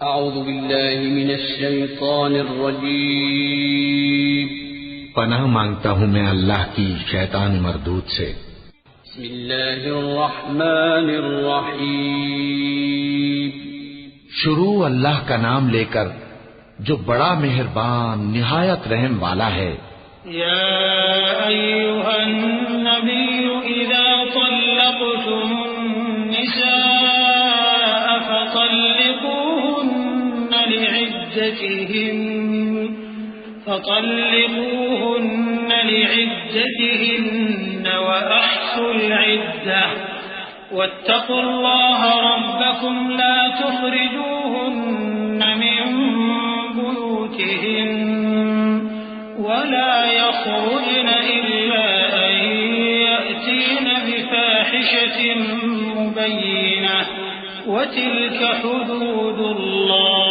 अऊज़ु बिल्लाहि मिनश शैतानिर रजीम। पनाह मांगता हूँ मैं अल्लाह की शैतान मरदूद से। बिस्मिल्लाहिर रहमानिर रहीम। शुरू अल्लाह का नाम लेकर जो बड़ा मेहरबान निहायत रहम वाला है। या अय्युहन नबिय्यु इज़ा तल्लक़्तुमुन निसाअ फतल्लिक़ूहुन्ना लिइद्दतिहिन्न व अहsul इद्दह वत्तक़ुल्लाह रब्बकुम ला तुख़रिजूहुन्ना मिन बुयूतिहिन्न वला यख़रुजन इल्ला अन यअतीन बिफ़ाहिशतिन मुबय्यिनह वतिल्क हुदूदुल्लाह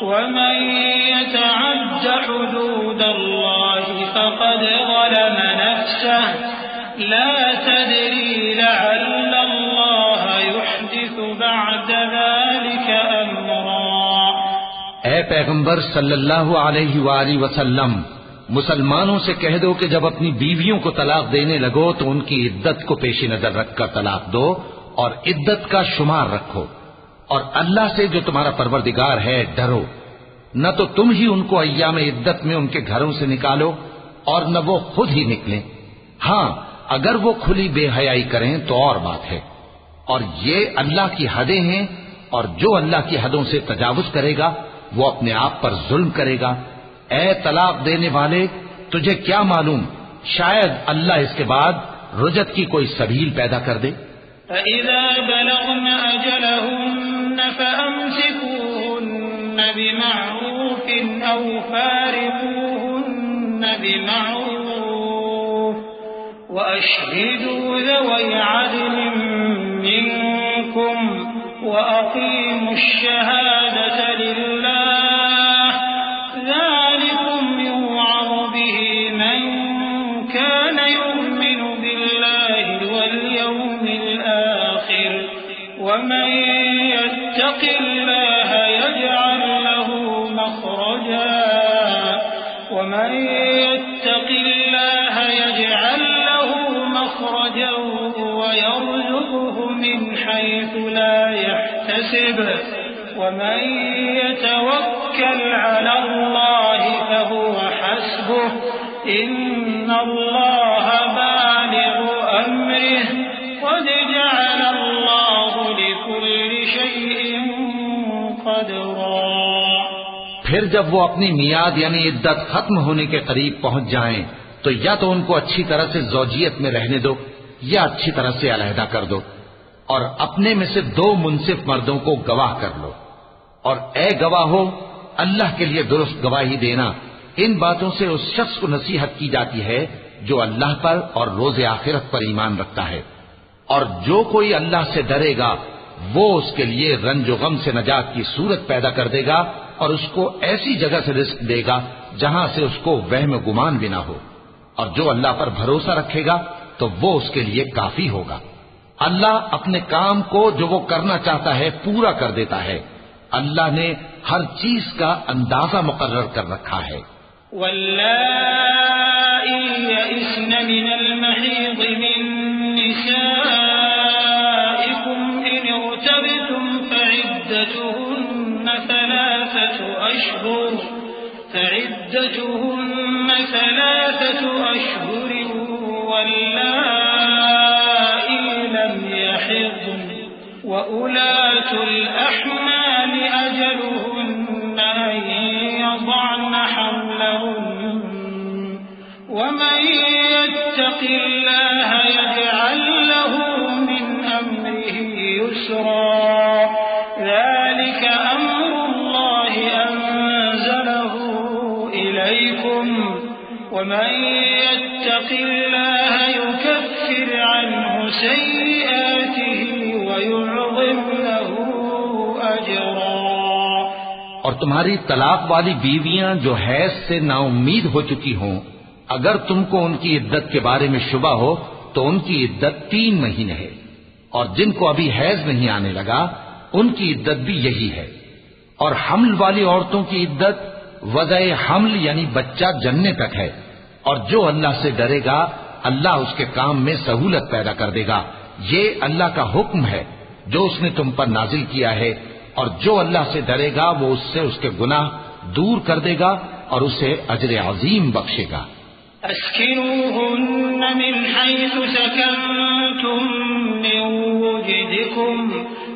वमन यतअद्द हुदूदल्लाहि फ़क़द ज़लम नफ़्सह ला तदरी लअल्लल्लाह युहदिसु बअद ज़ालिक अम्रा। ऐ पैगंबर सल्लल्लाहु अलैहि वसल्लम, मुसलमानों से कह दो कि जब अपनी बीवियों को तलाक देने लगो तो उनकी इद्दत को पेश नजर रखकर तलाक दो और इद्दत का शुमार रखो, और अल्लाह से जो तुम्हारा परवरदिगार है डरो। न तो तुम ही उनको अय्याम इद्दत में उनके घरों से निकालो और न वो खुद ही निकलें। हाँ, अगर वो खुली बेहयाई करें तो और बात है, और ये अल्लाह की हदें हैं, और जो अल्लाह की हदों से तजावुज करेगा वो अपने आप पर जुल्म करेगा। ए तलाक देने वाले, तुझे क्या मालूम, शायद अल्लाह इसके बाद रुजत की कोई सबील पैदा कर दे। फ़इज़ा बलग़न अजलहुन्न फ़अम्सिकूहुन्न बिमअरूफ़िन औ फ़ारिक़ूहुन्न बिमअरूफ़ वअश्हिदू ज़वै अदलिन मिनकुम वअक़ीमुश शहादत लिल्लाह ज़ालिकुम युअज़ बिही मन कान युमिनु बिल्लाहि वल यौमिल आखिर वमन यत्तक़िल्लाह यजअल लहू मख़रजा वयरज़ुक़हु मिन हैसु ला यहतसिब वमन यतवक्कल अलल्लाहि फहुव हस्बुह इन्नल्लाह बालिग़ु अम्रिहि क़द जअलल्लाहु लिकुल्लि शैइन क़दरा। फिर जब वो अपनी मियाद यानी इद्दत खत्म होने के करीब पहुंच जाएं, तो या तो उनको अच्छी तरह से ज़ौजियत में रहने दो या अच्छी तरह से अलहदा कर दो, और अपने में से 2 मुनसिफ मर्दों को गवाह कर लो। और ए गवाहो, अल्लाह के लिए दुरुस्त गवाही देना। इन बातों से उस शख्स को नसीहत की जाती है जो अल्लाह पर और रोज़े आखिरत पर ईमान रखता है, और जो कोई अल्लाह से डरेगा वो उसके लिए रंजो गम से नजात की सूरत पैदा कर देगा और उसको ऐसी जगह से रिस्क देगा जहां से उसको वहम गुमान भी ना हो। और जो अल्लाह पर भरोसा रखेगा तो वो उसके लिए काफी होगा। अल्लाह अपने काम को जो वो करना चाहता है पूरा कर देता है। अल्लाह ने हर चीज का अंदाजा मुकर्रर कर रखा है। वल्लाई यइस्न मिनल महीज़ मिन निसाइकुम इन इर्तबतुम फइद्दतुहुन्न ثلاثة أشهر واللائي لم يحضن وأولاة الأحمال أجلهن أن يضعن حملهن ومن يتق الله يجعل له من أمره يسرا ذلك أمر الله أنزله إليكم ومن يتق الله يكفر عنه سيئاته ويعظم له أجرا। और तुम्हारी तलाक वाली बीवियां जो हैज से नाउम्मीद हो चुकी हों, अगर तुमको उनकी इद्दत के बारे में शुबा हो तो उनकी इद्दत 3 महीने है, और जिनको अभी हैज नहीं आने लगा उनकी इद्दत भी यही है। और हमल वाली औरतों की इद्दत वज़े हमल यानी बच्चा जन्ने तक है। और जो अल्लाह से डरेगा अल्लाह उसके काम में सहूलत पैदा कर देगा। ये अल्लाह का हुक्म है जो उसने तुम पर नाजिल किया है। और जो अल्लाह से डरेगा वो उससे उसके गुनाह दूर कर देगा और उसे अजर अजीम बख्शेगा। अस्किनूहुन्न मिन हैसु सकनतुम मिन वुजदिकुम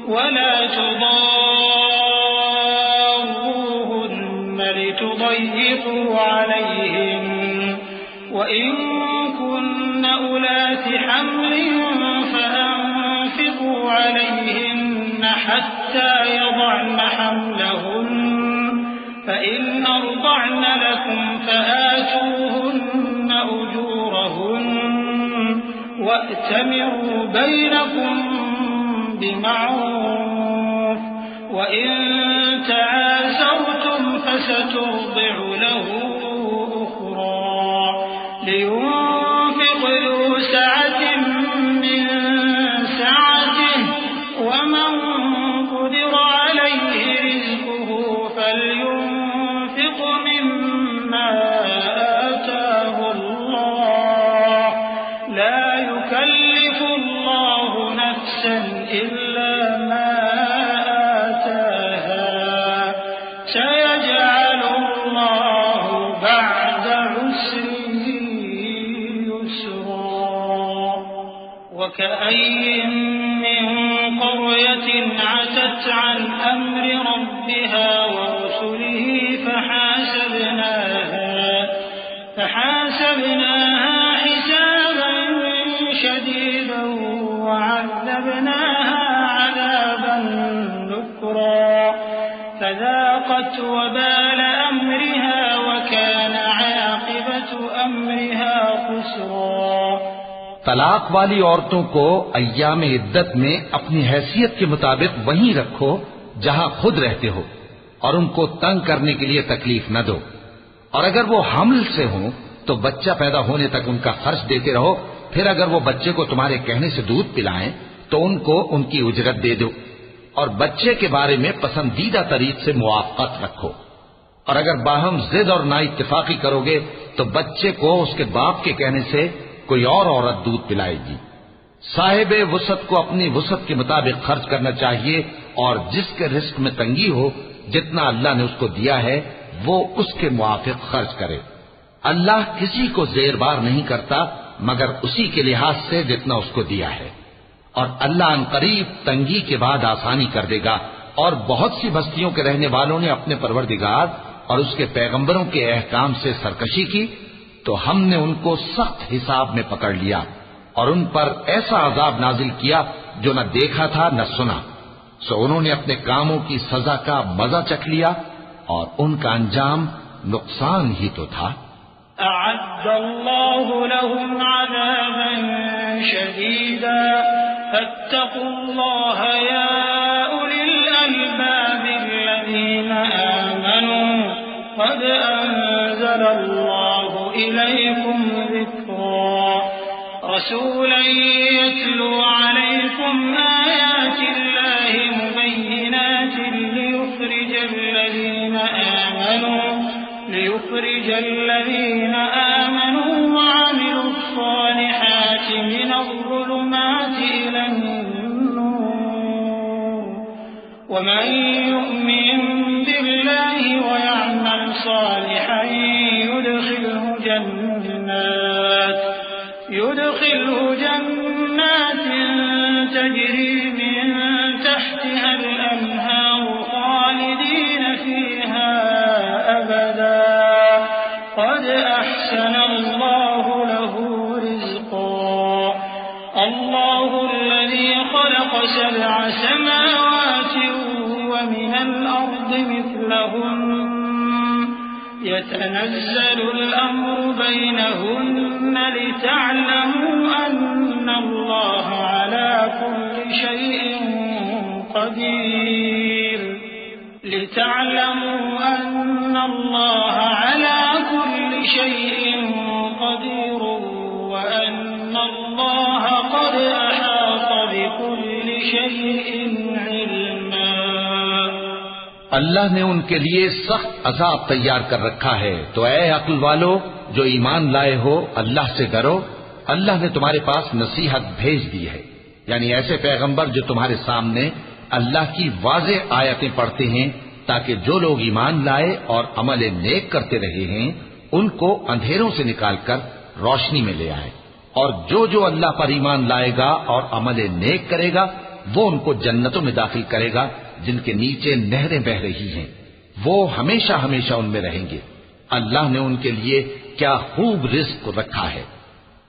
वला तुदारूहुन्न लितुضय्यिकू अलैहिम वइन कुन्न उलाति हम्लिन फअन्फिqू अलैहिन्न हत्ता यضعन हम्लहुन्न فإن أرضعن لكم فآتوهن أجورهن وأتمروا بينكم بمعروف وإن تعاسرتم فسترضع له أخرى لينفق ذو سعة من سعته ومن قدر عليه رزقه فلينفق مما آتاه الله لا يكلف الله نفسا إلا ما آتاها سيجعل الله بعد عسر يسرا وكأي من قرية عتت عن أمر ربها ورسله فحاسبناها حسابا شديدا وعذبناها عذابا نكرا فذاقت وبال أمرها وكان عاقبة أمرها خسرا। तलाक वाली औरतों को अय्याम इद्दत में अपनी हैसियत के मुताबिक वहीं रखो जहां खुद रहते हो और उनको तंग करने के लिए तकलीफ न दो। और अगर वो हमल से हो तो बच्चा पैदा होने तक उनका खर्च देते रहो। फिर अगर वो बच्चे को तुम्हारे कहने से दूध पिलाएं तो उनको उनकी उजरत दे दो। और बच्चे के बारे में पसंदीदा तरीक से मुआफ़क़त रखो। और अगर बाहम जिद और ना इत्तेफाकी करोगे तो बच्चे को उसके बाप के कहने से कोई और औरत दूध पिलाएगी। साहिब वुसअत को अपनी वुसअत के मुताबिक खर्च करना चाहिए और जिसके रिस्क में तंगी हो जितना अल्लाह ने उसको दिया है वो उसके मुआफिक खर्च करे। अल्लाह किसी को जेरबार नहीं करता मगर उसी के लिहाज से जितना उसको दिया है। और अल्लाह अनकरीब तंगी के बाद आसानी कर देगा। और बहुत सी बस्तियों के रहने वालों ने अपने परवरदिगार और उसके पैगंबरों के अहकाम से सरकशी की तो हमने उनको सख्त हिसाब में पकड़ लिया और उन पर ऐसा अजाब नाजिल किया जो न देखा था न सुना। सो उन्होंने अपने कामों की सजा का मजा चख लिया और उनका अंजाम नुकसान ही तो था। अअद्दल्लाहु लहुम अज़ाबन शदीदा फत्तक़ुल्लाह या उलिल अल्बाबिल्लज़ीना आमनू क़द अंज़लल्लाहु इलैकुम ज़िक्रा रसूलन यत्लू अलैकुम आयातिल्लाहि मुबय्यिनातिन लियुख़रिज الذين آمنوا وعملوا الصالحات من الظلمات إلى النور ومن يؤمن بالله ويعمل صالحا يدخله جنات تجري من تحتها الأنهار خالدين فيها أبدا قد أحسن الله له رزقا الله الذي خلق 7 سماوات ومن الأرض مثلهن يتنزل الأمر بينهن لتعلموا أن الله على كل شيء قدير وأن الله قد أحاط بكل شيء علما। अल्लाह ने उनके लिए सख्त अजाब तैयार कर रखा है, तो ऐ अक्ल वालो जो ईमान लाए हो, अल्लाह से डरो। अल्लाह ने तुम्हारे पास नसीहत भेज दी है, यानी ऐसे पैगंबर जो तुम्हारे सामने अल्लाह की वाज़ेह आयतें पढ़ते हैं, ताकि जो लोग ईमान लाए और अमल नेक करते रहे हैं उनको अंधेरों से निकालकर रोशनी में ले आए। और जो जो अल्लाह पर ईमान लाएगा और अमल नेक करेगा वो उनको जन्नतों में दाखिल करेगा जिनके नीचे नहरें बह रही हैं, वो हमेशा हमेशा उनमें रहेंगे। अल्लाह ने उनके लिए क्या खूब रिज़्क रखा है।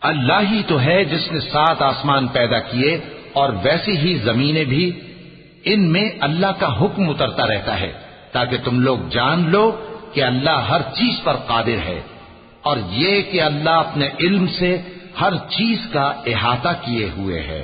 अल्लाह ही तो है जिसने 7 आसमान पैदा किए और वैसी ही जमीनें भी, इनमें अल्लाह का हुक्म उतरता रहता है ताकि तुम लोग जान लो कि अल्लाह हर चीज पर कादिर है, और ये कि अल्लाह अपने इल्म से हर चीज का इहाता किए हुए है।